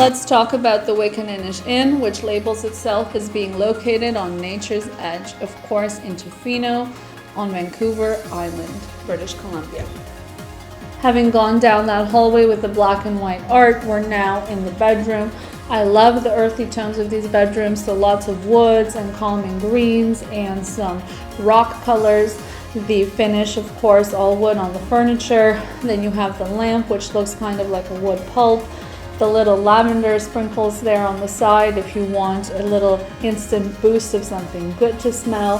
Let's talk about the Wickaninnish Inn, which labels itself as being located on nature's edge, of course in Tofino on Vancouver Island, British Columbia. Having gone down that hallway with the black and white art, we're now in the bedroom. I love the earthy tones of these bedrooms, so lots of woods and calming greens and some rock colors. The finish, of course, all wood on the furniture. Then you have the lamp, which looks kind of like a wood pulp. The little lavender sprinkles there on the side if you want a little instant boost of something good to smell.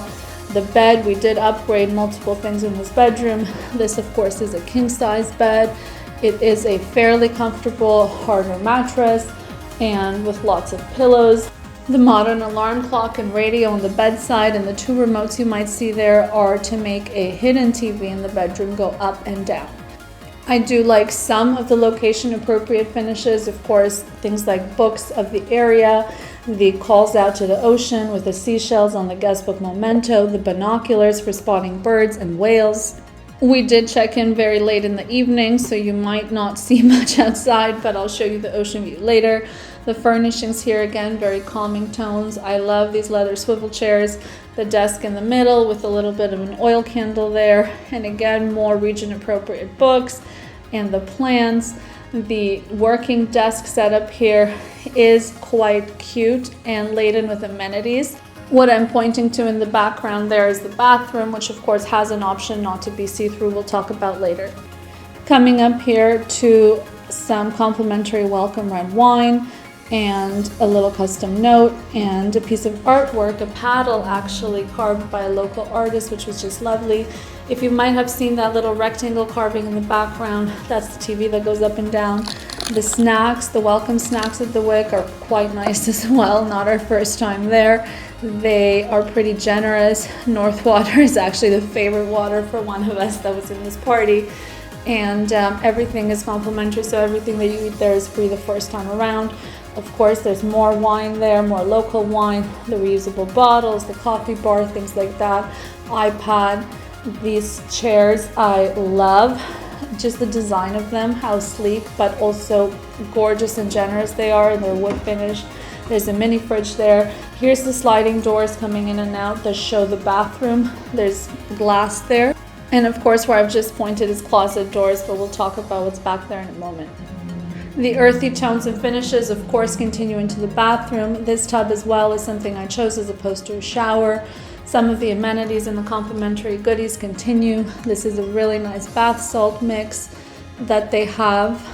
The bed, we did upgrade multiple things in this bedroom. This, of course, is a king-size bed. It is a fairly comfortable, harder mattress and with lots of pillows. The modern alarm clock and radio on the bedside and the two remotes you might see there are to make a hidden TV in the bedroom go up and down. I do like some of the location appropriate finishes, of course, things like books of the area, the calls out to the ocean with the seashells on the guestbook memento, the binoculars for spotting birds and whales. We did check in very late in the evening, so you might not see much outside, but I'll show you the ocean view later. The furnishings here, again, very calming tones. I love these leather swivel chairs, the desk in the middle with a little bit of an oil candle there, and again, more region appropriate books and the plants. The working desk setup here is quite cute and laden with amenities. What I'm pointing to in the background there is the bathroom, which of course has an option not to be see-through, we'll talk about later. Coming up here to some complimentary welcome red wine and a little custom note and a piece of artwork, a paddle actually carved by a local artist, which was just lovely. If you might have seen that little rectangle carving in the background, that's the TV that goes up and down. The snacks, the welcome snacks at the Wick are quite nice as well, not our first time there. They are pretty generous. North water is actually the favorite water for one of us that was in this party. And everything is complimentary, so everything that you eat there is free the first time around. Of course, there's more wine there, more local wine, the reusable bottles, the coffee bar, things like that. iPad, these chairs I love. Just the design of them, how sleek but also gorgeous and generous they are, and they're wood finish. There's a mini fridge there. Here's the sliding doors coming in and out that show the bathroom. There's glass there. And of course, where I've just pointed is closet doors, but we'll talk about what's back there in a moment. The earthy tones and finishes, of course, continue into the bathroom. This tub as well is something I chose as opposed to a shower. Some of the amenities and the complimentary goodies continue. This is a really nice bath salt mix that they have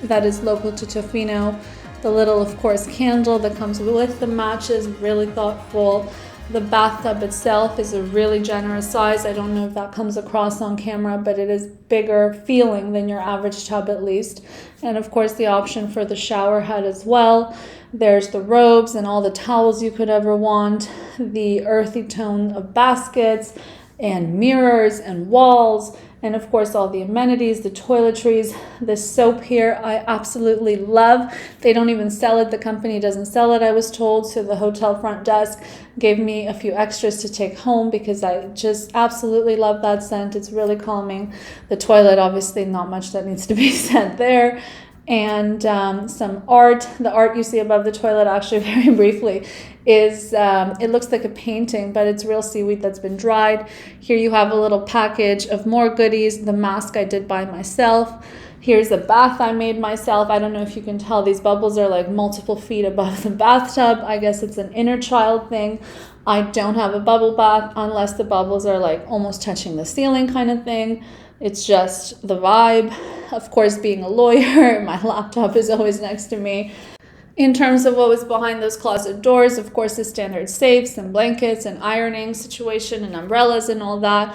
that is local to Tofino. The little, of course, candle that comes with the matches, really thoughtful. The bathtub itself is a really generous size. I don't know if that comes across on camera, but it is bigger feeling than your average tub at least. And of course the option for the shower head as well. There's the robes and all the towels you could ever want. The earthy tone of baskets and mirrors and walls. And of course, all the amenities, the toiletries, the soap here, I absolutely love. They don't even sell it. The company doesn't sell it, I was told. So the hotel front desk gave me a few extras to take home because I just absolutely love that scent. It's really calming. The toilet, obviously not much that needs to be said there. And some art. The art you see above the toilet, actually very briefly, is it looks like a painting, but it's real seaweed that's been dried. Here you have a little package of more goodies. The mask I did by myself. Here's a bath I made myself. I don't know if you can tell, these bubbles are like multiple feet above the bathtub. I guess it's an inner child thing. I don't have a bubble bath unless the bubbles are like almost touching the ceiling kind of thing. It's just the vibe. Of course, being a lawyer, my laptop is always next to me. In terms of what was behind those closet doors, of course, the standard safes and blankets and ironing situation and umbrellas and all that.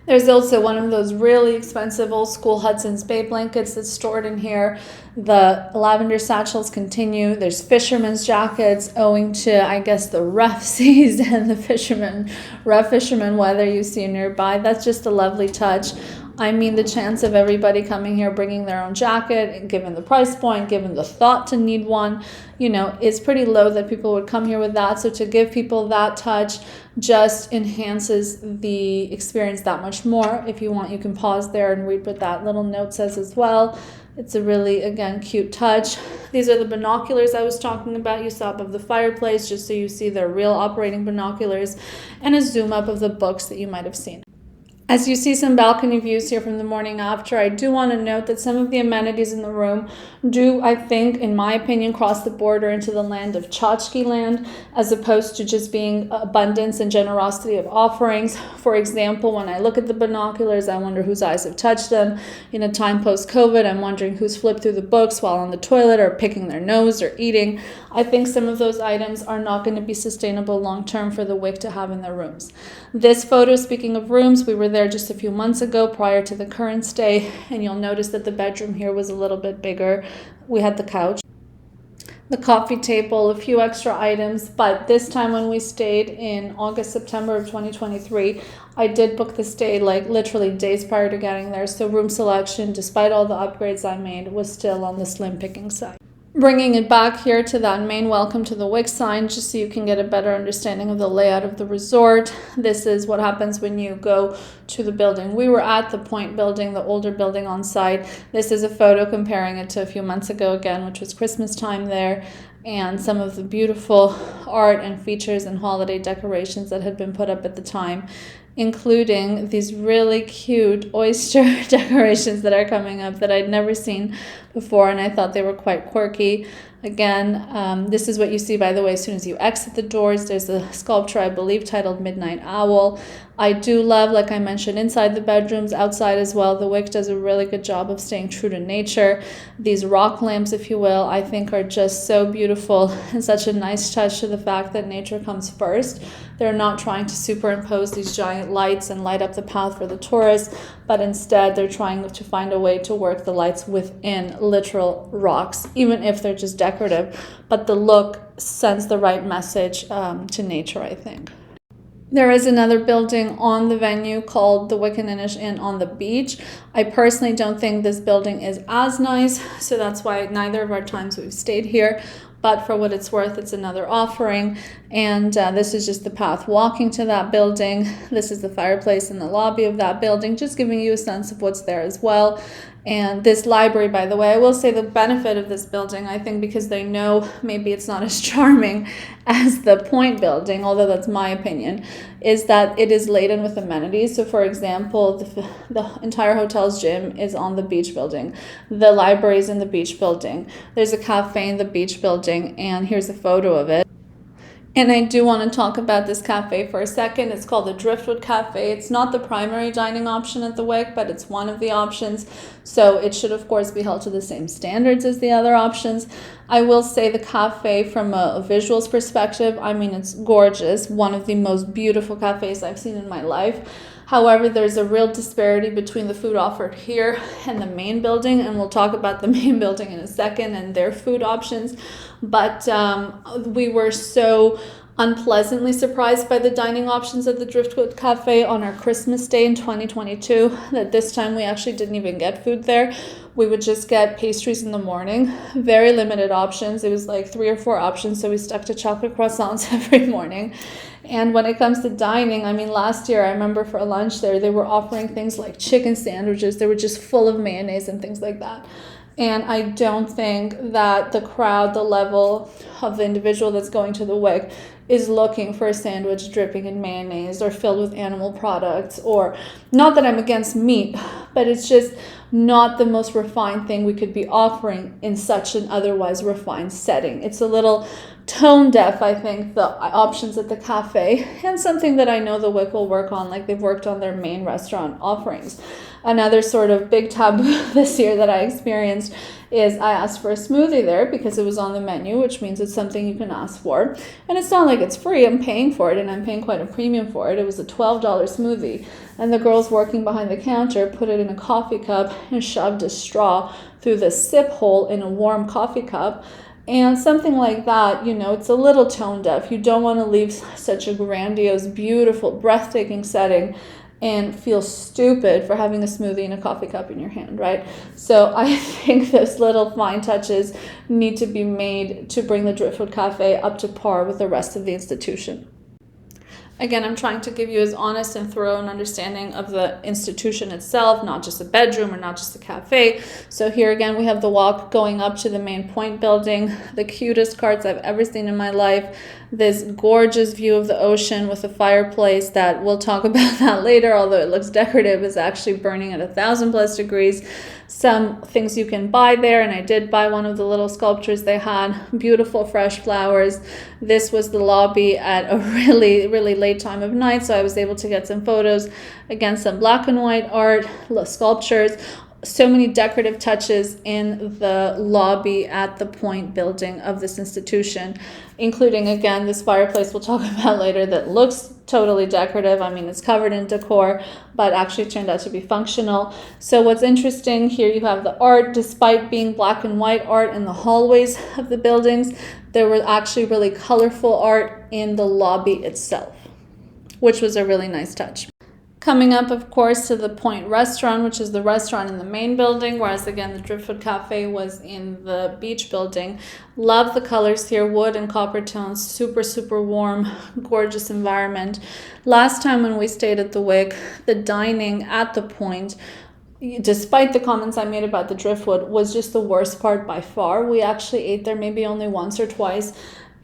There's also one of those really expensive old school Hudson's Bay blankets that's stored in here. The lavender satchels continue. There's fisherman's jackets owing to, I guess, the rough seas and the rough fisherman weather you see nearby. That's just a lovely touch. I mean, the chance of everybody coming here bringing their own jacket, and given the price point, given the thought to need one, you know, is pretty low that people would come here with that. So to give people that touch just enhances the experience that much more. If you want, you can pause there and read what that little note says as well. It's a really, again, cute touch. These are the binoculars I was talking about. You saw up of the fireplace, just so you see they're real operating binoculars, and a zoom up of the books that you might have seen. As you see some balcony views here from the morning after, I do want to note that some of the amenities in the room do, I think, in my opinion, cross the border into the land of tchotchke land, as opposed to just being abundance and generosity of offerings. For example, when I look at the binoculars, I wonder whose eyes have touched them. In a time post-COVID, I'm wondering who's flipped through the books while on the toilet or picking their nose or eating. I think some of those items are not going to be sustainable long-term for the WIC to have in their rooms. This photo, speaking of rooms, we were there just a few months ago prior to the current stay, and you'll notice that the bedroom here was a little bit bigger. We had the couch, the coffee table, a few extra items, but this time when we stayed in August, September of 2023, I did book the stay like literally days prior to getting there, so room selection, despite all the upgrades I made, was still on the slim picking side. Bringing it back here to that main welcome to the WIC sign, just so you can get a better understanding of the layout of the resort. This is what happens when you go to the building. We were at the Pointe building, the older building on site. This is a photo comparing it to a few months ago again, which was Christmas time there, and some of the beautiful art and features and holiday decorations that had been put up at the time, including these really cute oyster decorations that are coming up that I'd never seen before, and I thought they were quite quirky. Again, this is what you see, by the way, as soon as you exit the doors. There's a sculpture, I believe, titled Midnight Owl. I do love, like I mentioned, inside the bedrooms, outside as well. The WIC does a really good job of staying true to nature. These rock lamps, if you will, I think are just so beautiful and such a nice touch to the fact that nature comes first. They're not trying to superimpose these giant lights and light up the path for the tourists, but instead they're trying to find a way to work the lights within literal rocks, even if they're just decorative. But the look sends the right message to nature, I think. There is another building on the venue called the Wickaninnish Inn on the beach. I personally don't think this building is as nice, so that's why neither of our times we've stayed here. But for what it's worth, it's another offering. And this is just the path walking to that building. This is the fireplace in the lobby of that building, just giving you a sense of what's there as well. And this library, by the way, I will say the benefit of this building, I think because they know maybe it's not as charming as the Pointe building, although that's my opinion, is that it is laden with amenities. So for example, the entire hotel's gym is on the beach building. The library is in the beach building. There's a cafe in the beach building, and here's a photo of it. And I do want to talk about this cafe for a second. It's called the Driftwood Cafe. It's not the primary dining option at the WIC, but it's one of the options. So it should, of course, be held to the same standards as the other options. I will say the cafe, from a visuals perspective, I mean, it's gorgeous. One of the most beautiful cafes I've seen in my life. However, there's a real disparity between the food offered here and the main building, and we'll talk about the main building in a second and their food options. But we were so unpleasantly surprised by the dining options at the Driftwood Cafe on our Christmas day in 2022 that this time we actually didn't even get food there. We would just get pastries in the morning, very limited options. It was like 3 or 4 options, so we stuck to chocolate croissants every morning. And when it comes to dining, I mean, last year I remember for lunch there, they were offering things like chicken sandwiches. They were just full of mayonnaise and things like that. And I don't think that the crowd, the level of the individual that's going to the WIC is looking for a sandwich dripping in mayonnaise or filled with animal products, or not that I'm against meat, but it's just not the most refined thing we could be offering in such an otherwise refined setting. It's a little tone deaf, I think, the options at the cafe, and something that I know the WIC will work on, like they've worked on their main restaurant offerings. Another sort of big taboo this year that I experienced is I asked for a smoothie there because it was on the menu, which means it's something you can ask for. And it's not like it's free. I'm paying for it, and I'm paying quite a premium for it. It was a $12 smoothie. And the girls working behind the counter put it in a coffee cup and shoved a straw through the sip hole in a warm coffee cup. And something like that, you know, it's a little tone deaf. You don't want to leave such a grandiose, beautiful, breathtaking setting and feel stupid for having a smoothie and a coffee cup in your hand, right? So I think those little fine touches need to be made to bring the Driftwood Cafe up to par with the rest of the institution. Again, I'm trying to give you as honest and thorough an understanding of the institution itself, not just a bedroom or not just a cafe. So here again, we have the walk going up to the main Pointe building, the cutest carts I've ever seen in my life, this gorgeous view of the ocean with a fireplace that we'll talk about that later, although it looks decorative, is actually burning at 1,000+ degrees. Some things you can buy there, and I did buy one of the little sculptures they had. Beautiful fresh flowers. This was the lobby at a really, really late time of night, so I was able to get some photos. Again, some black and white art, sculptures. So many decorative touches in the lobby at the Pointe building of this institution, including, again, this fireplace we'll talk about later that looks totally decorative. I mean, it's covered in decor, but actually turned out to be functional. So what's interesting here, you have the art. Despite being black and white art in the hallways of the buildings, there were actually really colorful art in the lobby itself, which was a really nice touch. Coming up, of course, to the Pointe restaurant, which is the restaurant in the main building, whereas, again, the Driftwood Cafe was in the beach building. Love the colors here, wood and copper tones, super, super warm, gorgeous environment. Last time when we stayed at the Wick, the dining at the Pointe, despite the comments I made about the Driftwood, was just the worst part by far. We actually ate there maybe only once or twice,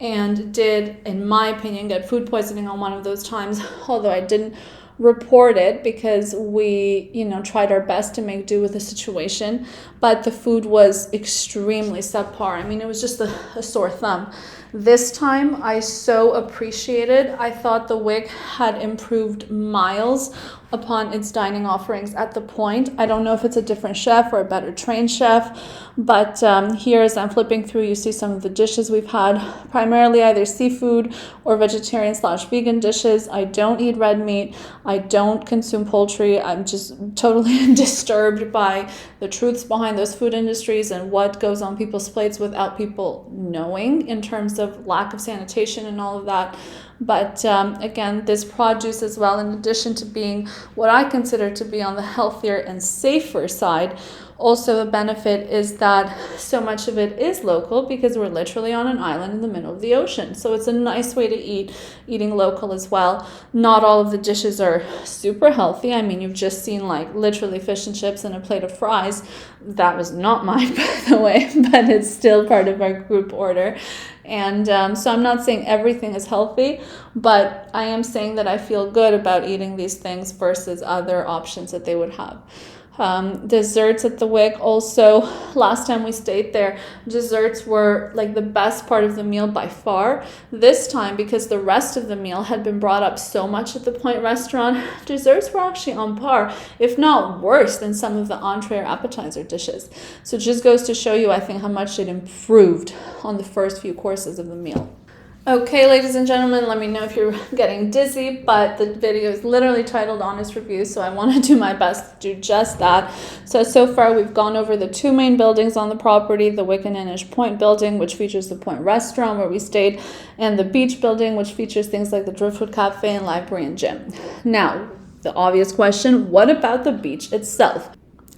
and did, in my opinion, get food poisoning on one of those times, although I didn't report it because we, tried our best to make do with the situation, but the food was extremely subpar. I mean, it was just a sore thumb. This time I so appreciated. I thought the Wick had improved miles upon its dining offerings at the Pointe. I don't know if it's a different chef or a better trained chef, but here as I'm flipping through, you see some of the dishes we've had, primarily either seafood or vegetarian/vegan dishes. I don't eat red meat. I don't consume poultry. I'm just totally disturbed by the truths behind those food industries and what goes on people's plates without people knowing in terms of lack of sanitation and all of that. But again, this produce as well, in addition to being what I consider to be on the healthier and safer side, also a benefit is that so much of it is local because we're literally on an island in the middle of the ocean. So it's a nice way to eating local as well. Not all of the dishes are super healthy. I mean, you've just seen like literally fish and chips and a plate of fries. That was not mine, by the way, but it's still part of our group order. And so I'm not saying everything is healthy, but I am saying that I feel good about eating these things versus other options that they would have. Desserts at the Wick also, last time we stayed there, desserts were like the best part of the meal by far. This time, because the rest of the meal had been brought up so much at the Pointe restaurant, desserts were actually on par, if not worse than some of the entree or appetizer dishes. So it just goes to show you, I think, how much it improved on the first few courses of the meal. Okay, ladies and gentlemen, let me know if you're getting dizzy, but the video is literally titled Honest Review, so I want to do my best to do just that. So far we've gone over the two main buildings on the property, the Wickaninnish Pointe building, which features the Pointe restaurant where we stayed, and the beach building, which features things like the Driftwood Cafe and library and gym. Now, the obvious question, what about the beach itself?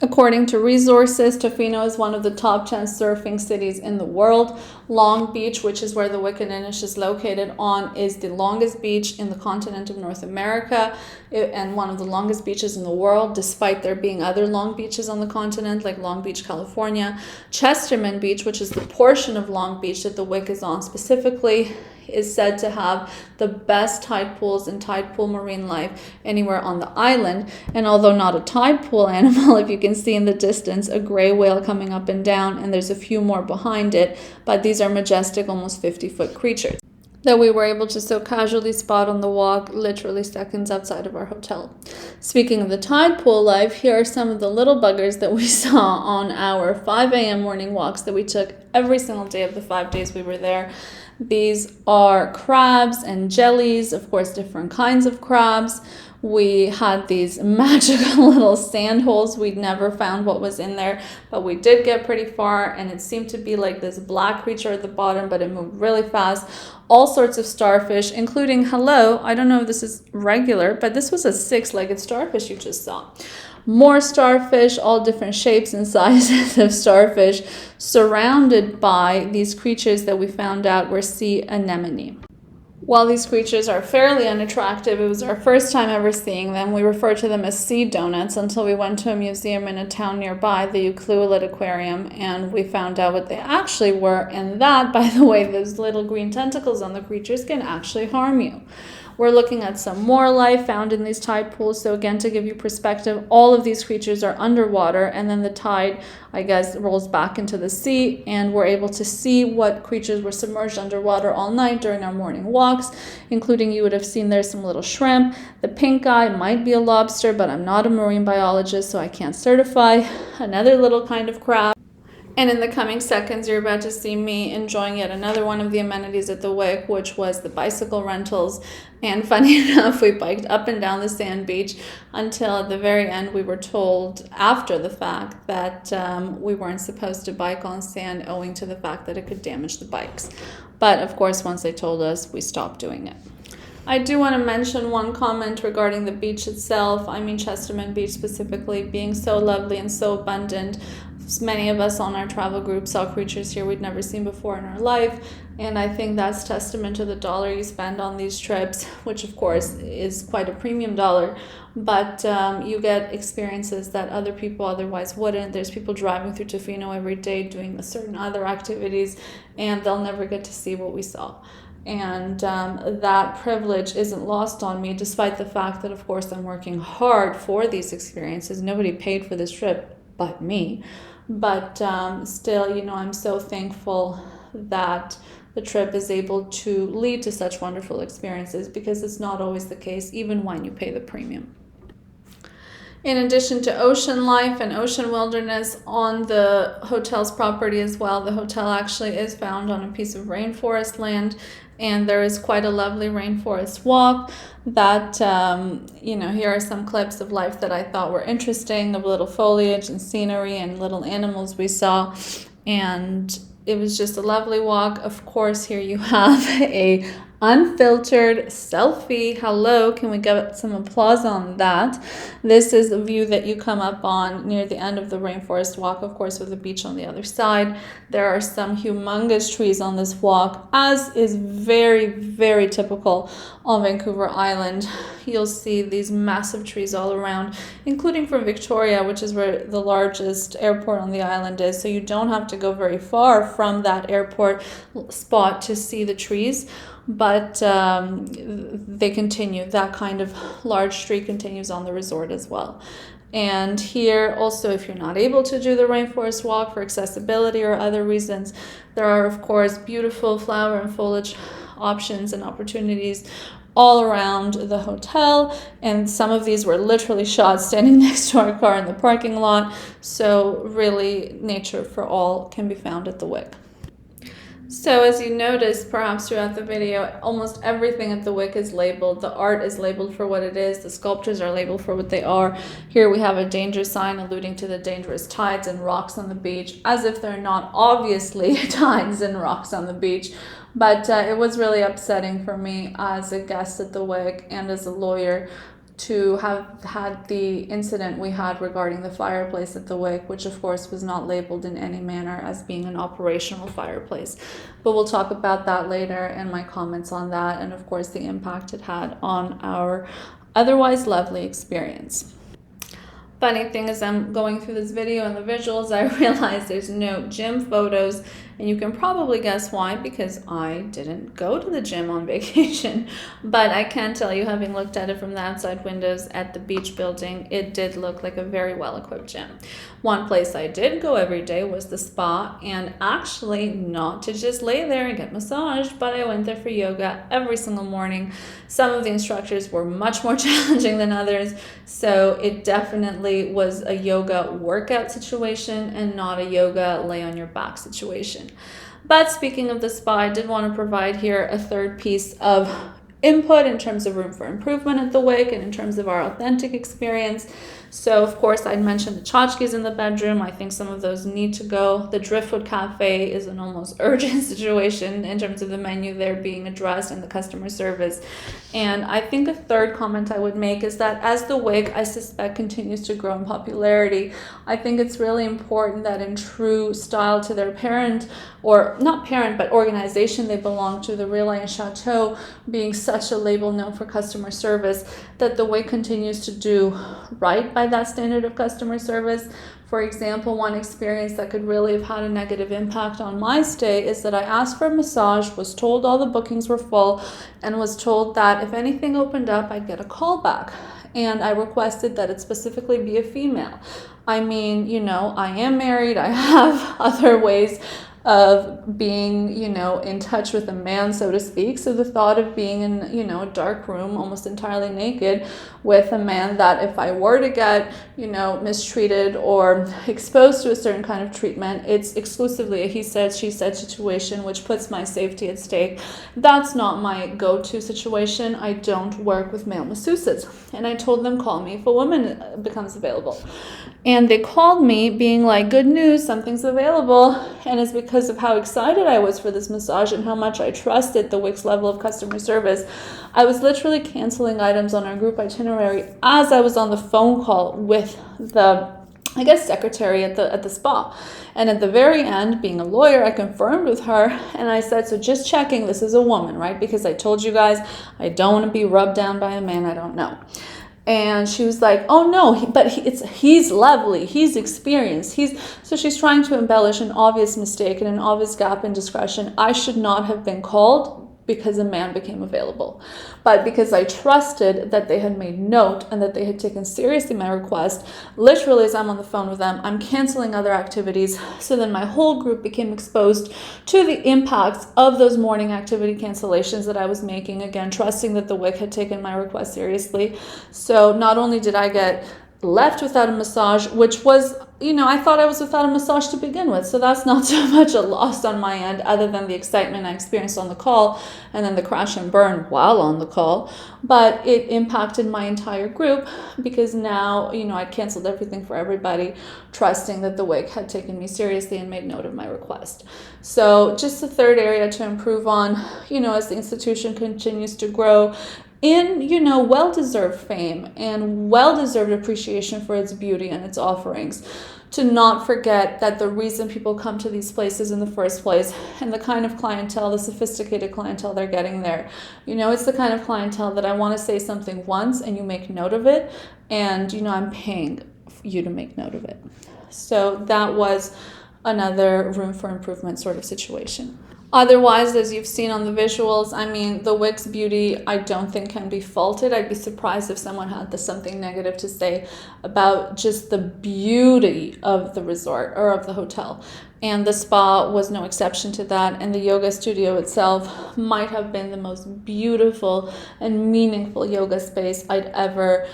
According to resources, Tofino is one of the top 10 surfing cities in the world. Long Beach, which is where the Wickaninnish is located on, is the longest beach in the continent of North America and one of the longest beaches in the world, despite there being other long beaches on the continent, like Long Beach, California. Chesterman Beach, which is the portion of Long Beach that the Wick is on specifically, is said to have the best tide pools and tide pool marine life anywhere on the island. And although not a tide pool animal, if you can see in the distance, a gray whale coming up and down, and there's a few more behind it, but these are majestic, almost 50-foot creatures that we were able to so casually spot on the walk, literally seconds outside of our hotel. Speaking of the tide pool life, here are some of the little buggers that we saw on our 5 a.m. morning walks that we took every single day of the 5 days we were there. These are crabs and jellies, of course, different kinds of crabs. We had these magical little sand holes. We'd never found what was in there, but we did get pretty far, and it seemed to be like this black creature at the bottom, but it moved really fast. All sorts of starfish, including, hello, I don't know if this is regular, but this was a 6-legged starfish you just saw. More starfish, all different shapes and sizes of starfish, surrounded by these creatures that we found out were sea anemone. While these creatures are fairly unattractive, it was our first time ever seeing them. We refer to them as sea donuts until we went to a museum in a town nearby, the Ucluelet Aquarium, and we found out what they actually were. And that, by the way, those little green tentacles on the creatures can actually harm you. We're looking at some more life found in these tide pools. So again, to give you perspective, all of these creatures are underwater, and then the tide, I guess, rolls back into the sea, and we're able to see what creatures were submerged underwater all night during our morning walks, including, you would have seen there's some little shrimp. The pink guy might be a lobster, but I'm not a marine biologist, so I can't certify. Another little kind of crab. And in the coming seconds, you're about to see me enjoying yet another one of the amenities at the Wick, which was the bicycle rentals. And funny enough, we biked up and down the sand beach until at the very end we were told after the fact that we weren't supposed to bike on sand owing to the fact that it could damage the bikes. But of course, once they told us, we stopped doing it. I do want to mention one comment regarding the beach itself. I mean Chesterman Beach specifically, being so lovely and so abundant. Many of us on our travel group saw creatures here we'd never seen before in our life, and I think that's testament to the dollar you spend on these trips, which of course is quite a premium dollar, but you get experiences that other people otherwise wouldn't. There's people driving through Tofino every day doing certain other activities, and they'll never get to see what we saw. And that privilege isn't lost on me, despite the fact that, of course, I'm working hard for these experiences. Nobody paid for this trip but me. But still, you know, I'm so thankful that the trip is able to lead to such wonderful experiences, because it's not always the case, even when you pay the premium. In addition to ocean life and ocean wilderness on the hotel's property as well, the hotel actually is found on a piece of rainforest land, and there is quite a lovely rainforest walk that, you know, here are some clips of life that I thought were interesting, of little foliage and scenery and little animals we saw, and it was just a lovely walk. Of course, here you have a unfiltered selfie. Hello, can we get some applause on that? This is a view that you come up on near the end of the rainforest walk, of course, with the beach on the other side. There are some humongous trees on this walk, as is very, very typical on Vancouver Island. You'll see these massive trees all around, including from Victoria, which is where the largest airport on the island is. So you don't have to go very far from that airport spot to see the trees. But they continue. That kind of large tree continues on the resort as well. And here also, if you're not able to do the rainforest walk for accessibility or other reasons, there are, of course, beautiful flower and foliage options and opportunities all around the hotel, and some of these were literally shot standing next to our car in the parking lot. So really, nature for all can be found at the Wick. So as you noticed, perhaps throughout the video, almost everything at the Wick is labeled. The art is labeled for what it is. The sculptures are labeled for what they are. Here we have a danger sign alluding to the dangerous tides and rocks on the beach, as if they're not obviously tides and rocks on the beach. But it was really upsetting for me as a guest at the Wick and as a lawyer to have had the incident we had regarding the fireplace at the Wick, which of course was not labeled in any manner as being an operational fireplace. But we'll talk about that later and my comments on that, and of course the impact it had on our otherwise lovely experience. Funny thing is, I'm going through this video and the visuals, I realize there's no gym photos, and you can probably guess why, because I didn't go to the gym on vacation. But I can tell you, having looked at it from the outside windows at the beach building, it did look like a very well-equipped gym. One place I did go every day was the spa, and actually not to just lay there and get massaged, but I went there for yoga every single morning. Some of the instructors were much more challenging than others, so it definitely was a yoga workout situation and not a yoga lay on your back situation. But speaking of the spa, I did want to provide here a third piece of input in terms of room for improvement at the Wick and in terms of our authentic experience. So of course I'd mentioned the tchotchkes in the bedroom. I think some of those need to go. The Driftwood Cafe is an almost urgent situation in terms of the menu there being addressed and the customer service. And I think a third comment I would make is that as the Wick, I suspect, continues to grow in popularity, I think it's really important that in true style to their parent, or not parent, but organization they belong to, the Relais Chateaux, being such a label known for customer service, that the Wick continues to do right by that standard of customer service. For example, one experience that could really have had a negative impact on my stay is that I asked for a massage, was told all the bookings were full, and was told that if anything opened up, I'd get a call back. And I requested that it specifically be a female. I mean, you know, I am married, I have other ways of being, you know, in touch with a man, so to speak. So the thought of being in, you know, a dark room, almost entirely naked, with a man that if I were to get, you know, mistreated or exposed to a certain kind of treatment, it's exclusively a he said, she said situation, which puts my safety at stake. That's not my go-to situation. I don't work with male masseuses. And I told them, call me if a woman becomes available. And they called me being like, good news, something's available. And it's because of how excited I was for this massage and how much I trusted the Wick's level of customer service. I was literally canceling items on our group itinerary as I was on the phone call with the, I guess, secretary at the spa. And at the very end, being a lawyer, I confirmed with her and I said, so just checking, this is a woman, right? Because I told you guys, I don't want to be rubbed down by a man I don't know. And she was like, oh no, he's lovely, he's experienced, so she's trying to embellish an obvious mistake and an obvious gap in discretion. I should not have been called because a man became available, but because I trusted that they had made note and that they had taken seriously my request. Literally, as I'm on the phone with them, I'm canceling other activities. So then my whole group became exposed to the impacts of those morning activity cancellations that I was making, again, trusting that the Wick had taken my request seriously. So not only did I get left without a massage, which was, you know, I thought I was without a massage to begin with, so that's not so much a loss on my end other than the excitement I experienced on the call and then the crash and burn while on the call, but it impacted my entire group because now, you know, I canceled everything for everybody, trusting that the Wick had taken me seriously and made note of my request. So just the third area to improve on, you know, as the institution continues to grow in, you know, well-deserved fame and well-deserved appreciation for its beauty and its offerings, to not forget that the reason people come to these places in the first place and the kind of clientele, the sophisticated clientele they're getting there, you know, it's the kind of clientele that I want to say something once and you make note of it, and, you know, I'm paying you to make note of it. So that was another room for improvement sort of situation. Otherwise, as you've seen on the visuals, I mean, the Wick's beauty, I don't think can be faulted. I'd be surprised if someone had something negative to say about just the beauty of the resort or of the hotel. And the spa was no exception to that. And the yoga studio itself might have been the most beautiful and meaningful yoga space I'd ever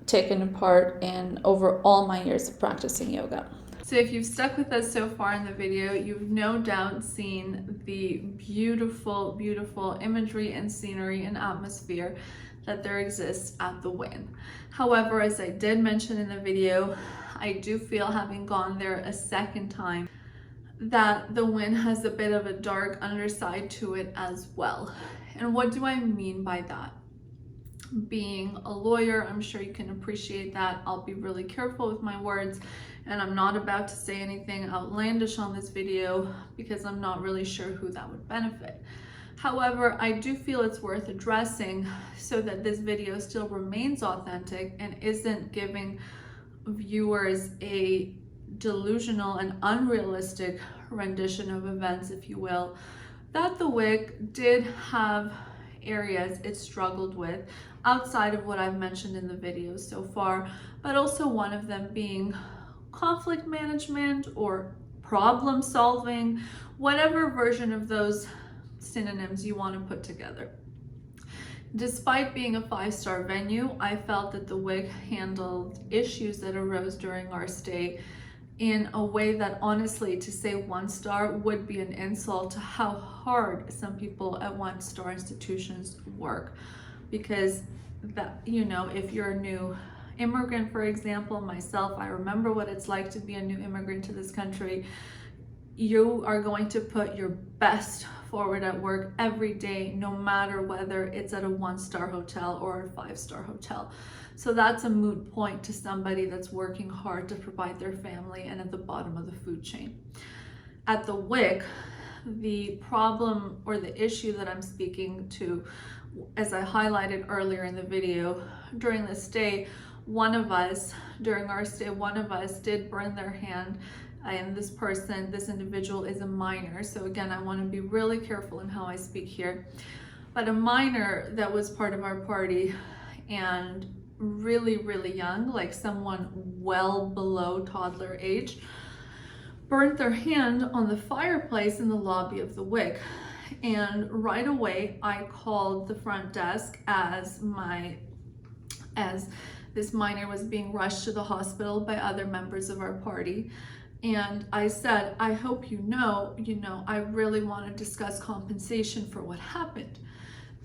taken part in over all my years of practicing yoga. So if you've stuck with us so far in the video, you've no doubt seen the beautiful, beautiful imagery and scenery and atmosphere that there exists at the Wynn. However, as I did mention in the video, I do feel, having gone there a second time, that the Wynn has a bit of a dark underside to it as well. And what do I mean by that? Being a lawyer, I'm sure you can appreciate that. I'll be really careful with my words, and I'm not about to say anything outlandish on this video because I'm not really sure who that would benefit. However, I do feel it's worth addressing so that this video still remains authentic and isn't giving viewers a delusional and unrealistic rendition of events, if you will, that the Wick did have areas it struggled with outside of what I've mentioned in the videos so far, but also one of them being conflict management or problem solving, whatever version of those synonyms you want to put together. Despite being a 5-star venue, I felt that the Wick handled issues that arose during our stay in a way that honestly, to say 1 star would be an insult to how hard some people at 1-star institutions work. Because that, you know, if you're a new immigrant, for example, myself, I remember what it's like to be a new immigrant to this country. You are going to put your best forward at work every day, no matter whether it's at a 1-star hotel or a 5-star hotel. So that's a moot point to somebody that's working hard to provide their family and at the bottom of the food chain. At the Wick, the problem or the issue that I'm speaking to, as I highlighted earlier in the video, during this stay, during our stay, one of us did burn their hand, and this individual is a minor. So again, I want to be really careful in how I speak here. But a minor that was part of our party and really, really young, like someone well below toddler age, burnt their hand on the fireplace in the lobby of the Wick. And right away, I called the front desk as this minor was being rushed to the hospital by other members of our party. And I said, I hope you know, I really want to discuss compensation for what happened.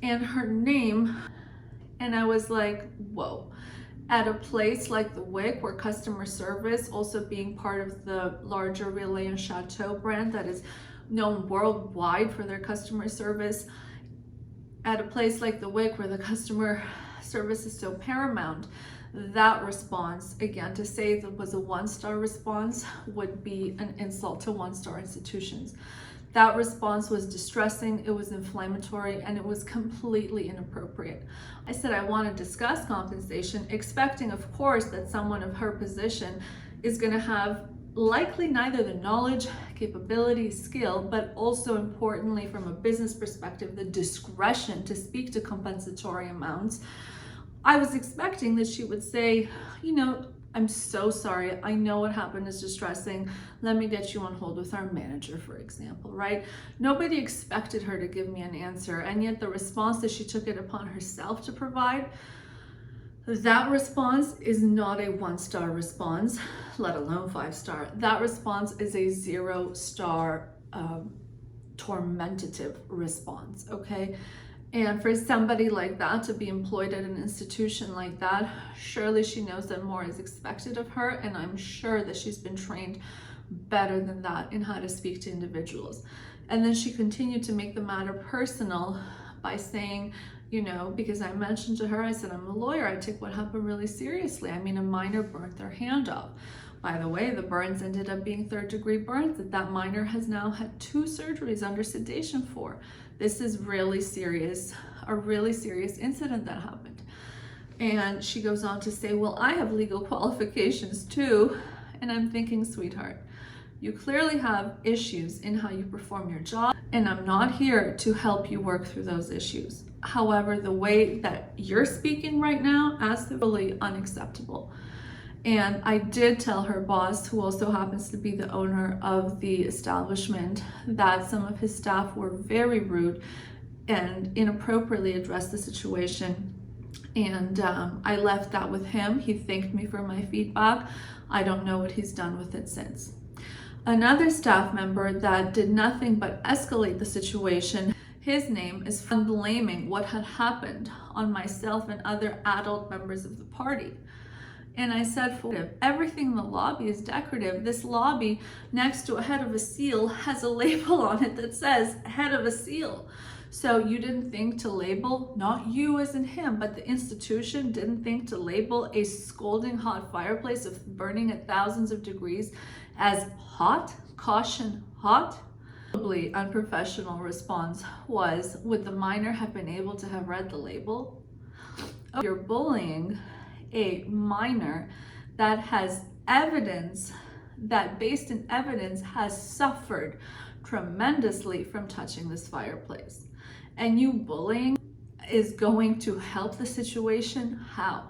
And her name, and I was like, whoa. At a place like the Wick, where customer service, also being part of the larger Relais Chateaux brand that is known worldwide for their customer service, at a place like the Wick where the customer service is so paramount, that response, again, to say that was a 1-star response would be an insult to 1-star institutions. That response was distressing, it was inflammatory, and it was completely inappropriate. I said I want to discuss compensation, expecting, of course, that someone of her position is going to have likely neither the knowledge, capability, skill, but also importantly from a business perspective, the discretion to speak to compensatory amounts. I was expecting that she would say, I'm so sorry. I know what happened is distressing. Let me get you on hold with our manager, for example, right? Nobody expected her to give me an answer. And yet the response that she took it upon herself to provide, that response is not a 1-star response, let alone 5-star. That response is a 0-star tormentative response, okay? And for somebody like that to be employed at an institution like that, surely she knows that more is expected of her, and I'm sure that she's been trained better than that in how to speak to individuals. And then she continued to make the matter personal by saying, because I mentioned to her, I said, I'm a lawyer, I take what happened really seriously. I mean, a minor burnt their hand off. By the way, the burns ended up being 3rd-degree burns that minor has now had 2 surgeries under sedation for. This is really serious, a really serious incident that happened. And she goes on to say, well, I have legal qualifications too. And I'm thinking, sweetheart, you clearly have issues in how you perform your job, and I'm not here to help you work through those issues. However, the way that you're speaking right now is really unacceptable. And I did tell her boss, who also happens to be the owner of the establishment, that some of his staff were very rude and inappropriately addressed the situation. And I left that with him. He thanked me for my feedback. I don't know what he's done with it since. Another staff member that did nothing but escalate the situation, his name is blaming what had happened on myself and other adult members of the party. And I said, everything in the lobby is decorative. This lobby next to a head of a seal has a label on it that says head of a seal. So you didn't think to label, not you as in him, but the institution didn't think to label a scalding hot fireplace of burning at thousands of degrees as hot, caution, hot? Probably unprofessional response was, would the minor have been able to have read the label? Oh, you're bullying a minor that has evidence, that based in evidence has suffered tremendously from touching this fireplace. And you bullying is going to help the situation? How?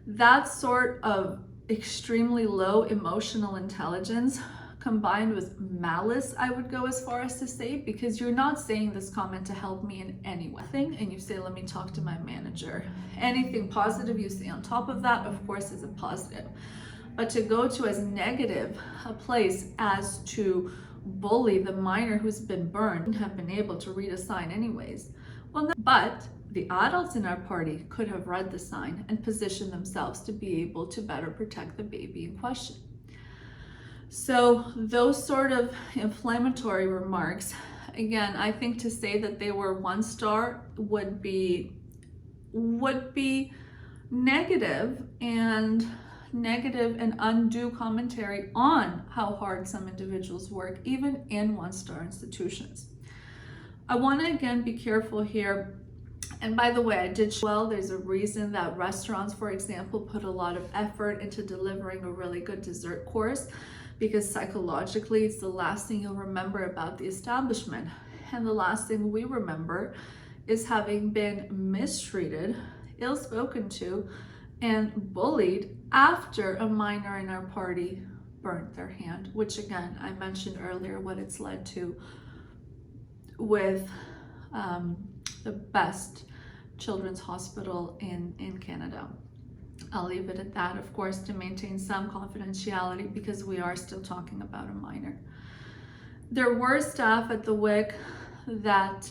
That sort of extremely low emotional intelligence combined with malice, I would go as far as to say, because you're not saying this comment to help me in any way. And you say, let me talk to my manager. Anything positive you say on top of that, of course, is a positive. But to go to as negative a place as to bully the minor who's been burned and have been able to read a sign anyways. Well, no, but the adults in our party could have read the sign and positioned themselves to be able to better protect the baby in question. So those sort of inflammatory remarks, again, I think to say that they were 1 star would be negative and undue commentary on how hard some individuals work, even in 1-star institutions. I want to again be careful here. And by the way, I did well, there's a reason that restaurants, for example, put a lot of effort into delivering a really good dessert course, because psychologically it's the last thing you'll remember about the establishment. And the last thing we remember is having been mistreated, ill-spoken to, and bullied after a minor in our party burnt their hand, which again, I mentioned earlier what it's led to with the best children's hospital in Canada. I'll leave it at that, of course, to maintain some confidentiality because we are still talking about a minor. There were staff at the WIC that,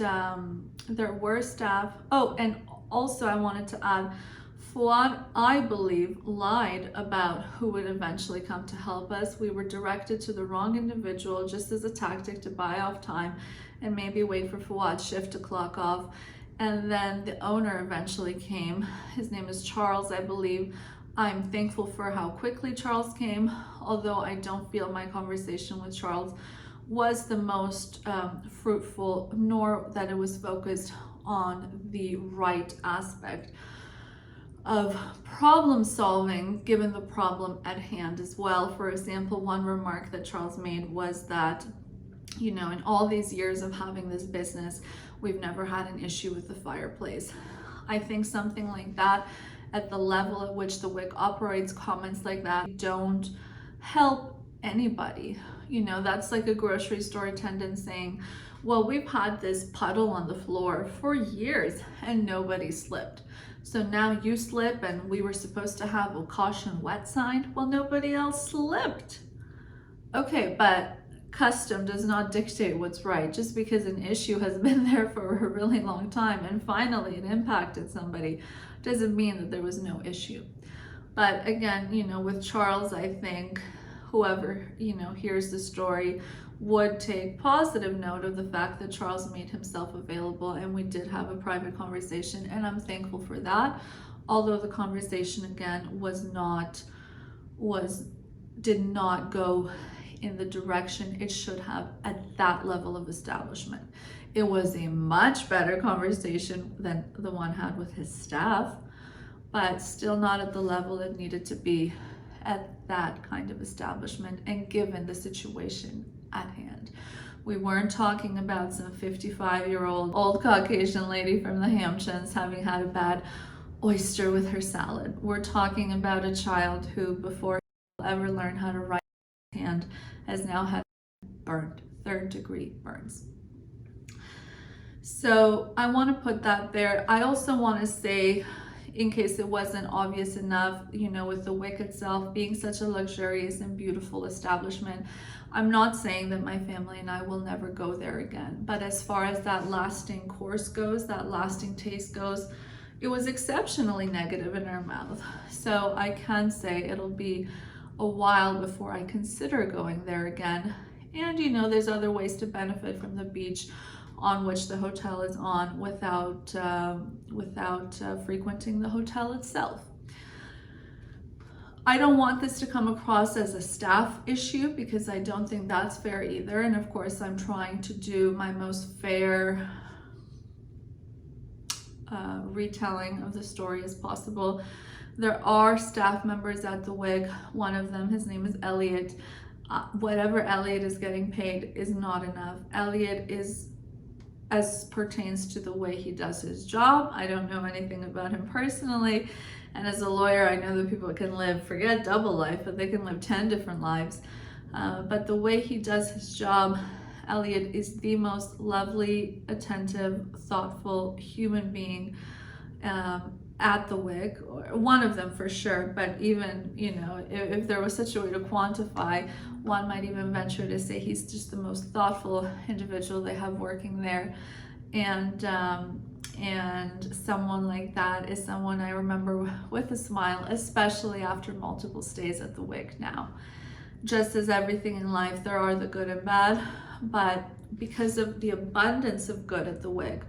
oh, and also I wanted to add, Fuad, I believe, lied about who would eventually come to help us. We were directed to the wrong individual just as a tactic to buy off time and maybe wait for Fuad's shift to clock off. And then the owner eventually came. His name is Charles, I believe. I'm thankful for how quickly Charles came, although I don't feel my conversation with Charles was the most fruitful, nor that it was focused on the right aspect of problem solving given the problem at hand as well. For example, one remark that Charles made was that, you know, in all these years of having this business, we've never had an issue with the fireplace. I think something like that, at the level at which the WIC operates, comments like that don't help anybody. You know, that's like a grocery store attendant saying, well, we've had this puddle on the floor for years and nobody slipped. So now you slip and we were supposed to have a caution wet sign. Well, nobody else slipped. Okay, but custom does not dictate what's right. Just because an issue has been there for a really long time and finally it impacted somebody doesn't mean that there was no issue. But again, you know, with Charles, I think whoever, you know, hears the story would take positive note of the fact that Charles made himself available and we did have a private conversation, and I'm thankful for that. Although the conversation again did not go in the direction it should have at that level of establishment. It was a much better conversation than the one had with his staff, but still not at the level it needed to be at that kind of establishment and given the situation at hand. We weren't talking about some 55-year-old old Caucasian lady from the Hamptons having had a bad oyster with her salad. We're talking about a child who, before he ever learned how to write his hand, has now had burnt, 3rd-degree burns. So I want to put that there. I also want to say, in case it wasn't obvious enough, you know, with the WIC itself being such a luxurious and beautiful establishment, I'm not saying that my family and I will never go there again. But as far as that lasting course goes, that lasting taste goes, it was exceptionally negative in our mouth. So I can say it'll be a while before I consider going there again. And you know, there's other ways to benefit from the beach on which the hotel is on without frequenting the hotel itself. I don't want this to come across as a staff issue because I don't think that's fair either. And of course, I'm trying to do my most fair retelling of the story as possible. There are staff members at the WIC. One of them, his name is Elliot. Whatever Elliot is getting paid is not enough. Elliot is, as pertains to the way he does his job, I don't know anything about him personally. And as a lawyer, I know that people can live, forget double life, but they can live 10 different lives. But the way he does his job, Elliot is the most lovely, attentive, thoughtful human being at the Wick, or one of them for sure, but even, you know, if there was such a way to quantify, one might even venture to say he's just the most thoughtful individual they have working there. And someone like that is someone I remember with a smile, especially after multiple stays at the Wick now. Just as everything in life, there are the good and bad, but because of the abundance of good at the Wick,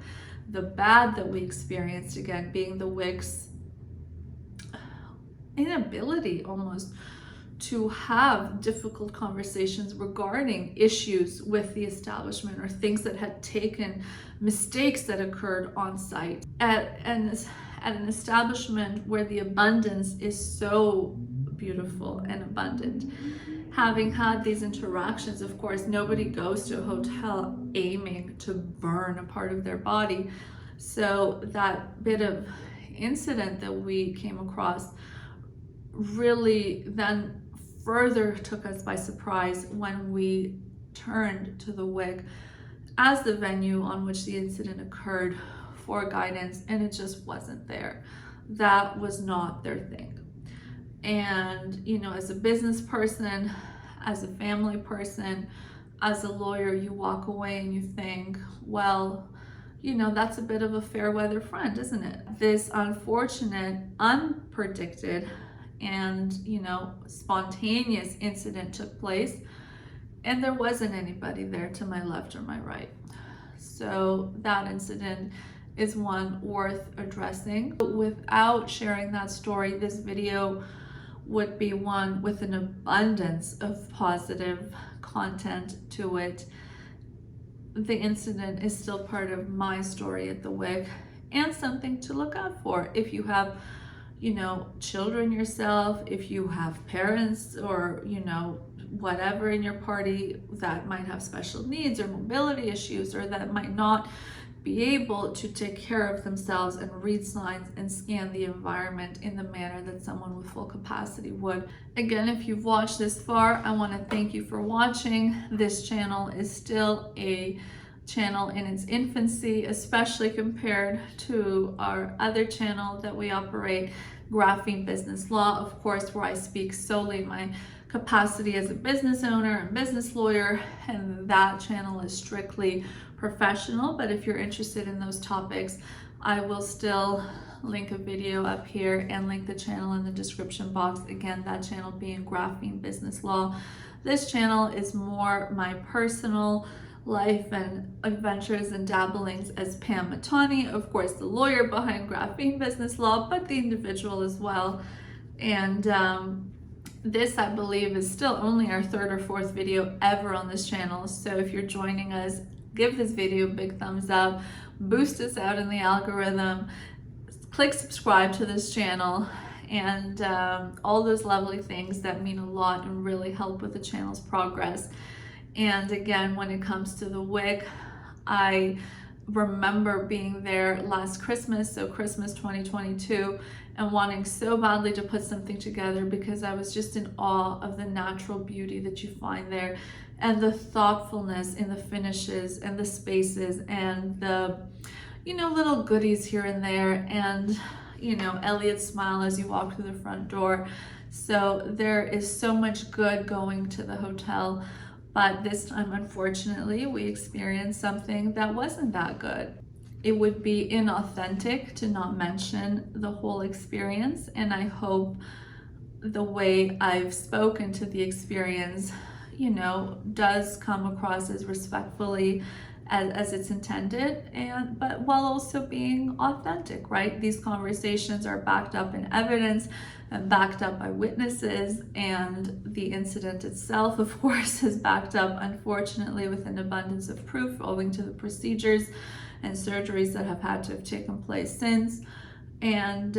the bad that we experienced, again, being the Wick's inability almost to have difficult conversations regarding issues with the establishment or things that had taken, mistakes that occurred on site. At an establishment where the abundance is so beautiful and abundant. Having had these interactions, of course, nobody goes to a hotel aiming to burn a part of their body. So that bit of incident that we came across really then further took us by surprise when we turned to the Wick as the venue on which the incident occurred for guidance, and it just wasn't there. That was not their thing. And, you know, as a business person, as a family person, as a lawyer, you walk away and you think, well, you know, that's a bit of a fair weather friend, isn't it? This unfortunate, unpredicted, and, you know, spontaneous incident took place, and there wasn't anybody there to my left or my right. So that incident is one worth addressing. Without sharing that story, this video would be one with an abundance of positive content to it. The incident is still part of my story at the Wick, and something to look out for if you have, you know, children yourself, if you have parents or, you know, whatever in your party that might have special needs or mobility issues, or that might not be able to take care of themselves and read signs and scan the environment in the manner that someone with full capacity would. Again, if you've watched this far, I want to thank you for watching. This channel is still a channel in its infancy, especially compared to our other channel that we operate, Graphene Business Law, of course, where I speak solely in my capacity as a business owner and business lawyer, and that channel is strictly professional. But if you're interested in those topics, I will still link a video up here and link the channel in the description box. Again, that channel being Graphene Business Law. This channel is more my personal life and adventures and dabblings as Pam Matani, of course the lawyer behind Graphene Business Law, but the individual as well. And this, I believe, is still only our third or fourth video ever on this channel. So if you're joining us, give this video a big thumbs up, boost us out in the algorithm, click subscribe to this channel, and all those lovely things that mean a lot and really help with the channel's progress. And again, when it comes to the Wick, I remember being there last Christmas, so Christmas 2022, and wanting so badly to put something together because I was just in awe of the natural beauty that you find there, and the thoughtfulness in the finishes and the spaces and the, you know, little goodies here and there, and, you know, Elliot's smile as you walk through the front door. So there is so much good going to the hotel. But this time, unfortunately, we experienced something that wasn't that good. It would be inauthentic to not mention the whole experience, and I hope the way I've spoken to the experience, you know, does come across as respectfully as it's intended, but while also being authentic, right? These conversations are backed up in evidence and backed up by witnesses, and the incident itself, of course, is backed up, unfortunately, with an abundance of proof owing to the procedures and surgeries that have had to have taken place since. And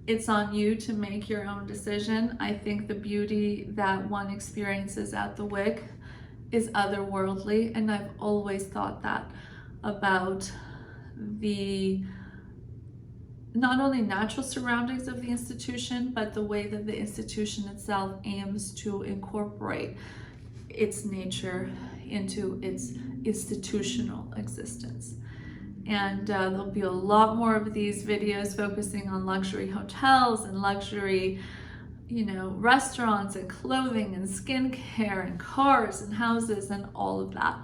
it's on you to make your own decision. I think the beauty that one experiences at the Wick is otherworldly, and I've always thought that about the not only natural surroundings of the institution, but the way that the institution itself aims to incorporate its nature into its institutional existence. And there'll be a lot more of these videos focusing on luxury hotels and luxury, you know, restaurants and clothing and skincare and cars and houses and all of that.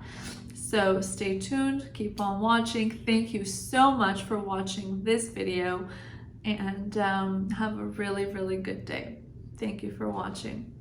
So stay tuned, keep on watching. Thank you so much for watching this video, and have a really, really good day. Thank you for watching.